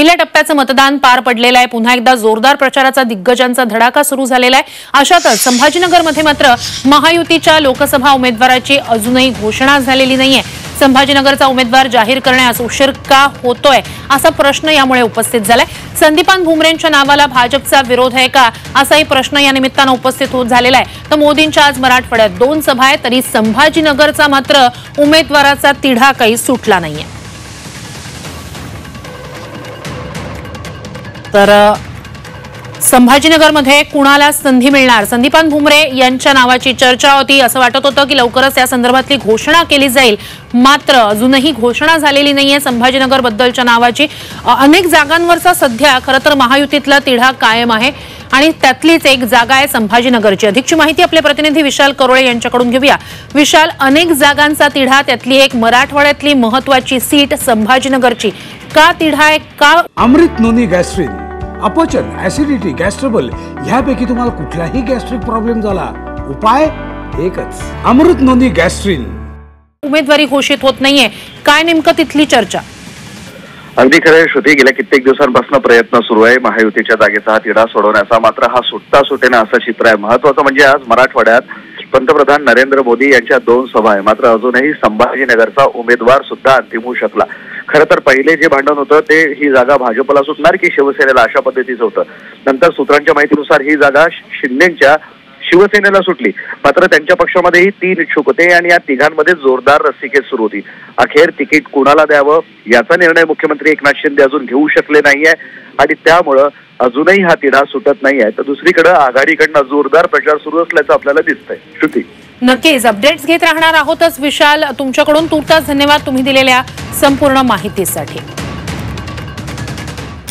पहिल्या टप्प्याचं मतदान पार पडलेलं आहे। पुन्हा एकदा जोरदार प्रचाराचा दिग्गजांचा धडाका सुरू झालेला आहे। अशातच संभाजीनगरमध्ये मात्र महायुतीच्या लोकसभा उमेदवाराची अजूनही घोषणा झालेली नाहीये। संभाजीनगरचा उमेदवार जाहीर करण्यास उशीर का होतोय असा प्रश्न यामुळे उपस्थित झालाय। संदीपान भुमरेंच्या नावाला भाजपचा विरोध आहे का असाही प्रश्न या निमित्तानं उपस्थित होत झालेला आहे। तर मोदींच्या आज मराठवाड्यात 2 सभा आहेत, तरी संभाजीनगरचा मात्र उमेदवाराचा तिढा काही सुटला नाहीये। तर संभाजीनगरमध्ये कुणाला संधी मिळणार, संदीपान भुमरे यांच्या नावाची चर्चा होती। असं वाटत होतं की लवकरच या संदर्भातली घोषणा केली जाईल, मात्र अजूनही घोषणा झालेली नाहीये संभाजीनगर बद्दलच्या नावाची। अनेक जागांवरचा सध्या खरं तर महायुतीतला तिढा कायम आहे आणि त्यातलीच एक जागा आहे संभाजीनगरची। अधिकची माहिती आपले प्रतिनिधी विशाल करोळे यांच्याकडून घेऊया। विशाल, अनेक जागांचा तिढा, त्यातली एक मराठवाड्यातली महत्त्वाची सीट संभाजीनगरची, का तिढा आहे? का अमृत नोनी गॅस्ट्रिन, अपचन, ऍसिडिटी, गॅस्ट्रबल ह्यापैकी तुम्हाला कुठलाही गॅस्ट्रिक प्रॉब्लेम झाला, उपाय एकच, अमृत नोनी गॅस्ट्रिन। उमेदवारी घोषित होत नाहीये, काय नेमकं तिथली चर्चा? अगदी खरं श्रुती, गेल्या कित्येक दिवसांपासून प्रयत्न सुरू आहे महायुतीच्या जागेचा हा तिढा सोडवण्याचा, मात्र हा सुटता सुटेना असं चित्र आहे। महत्वाचं म्हणजे आज मराठवाड्यात पंतप्रधान नरेंद्र मोदी यांच्या 2 सभा आहे, मात्र अजूनही संभाजीनगरचा उमेदवार सुद्धा अंतिम होऊ शकला। खरं तर पहिले जे भांडण होतं ते ही जागा भाजपला सुटणार की शिवसेनेला अशा पद्धतीचं होतं। नंतर सूत्रांच्या माहितीनुसार ही जागा शिंदेच्या शिवसेनेला सुटली, मात्र त्यांच्या पक्षामध्येही 3 इच्छुक होते आणि या तिघांमध्ये जोरदार रस्सीखेच सुरू होती। अखेर तिकीट कुणाला द्यावं याचा निर्णय मुख्यमंत्री एकनाथ शिंदे अजून घेऊ शकले नाहीये आणि त्यामुळं अजूनही हा तिढा सुटत नाहीये। तर दुसरीकडे आघाडीकडनं जोरदार प्रचार सुरू असल्याचं आपल्याला दिसतंय। श्रुती, नक्कीच अपडेट्स घेत राहणार आहोतच विशाल। तुमच्याकडून तुर्तास धन्यवाद तुम्ही दिलेल्या संपूर्ण माहितीसाठी।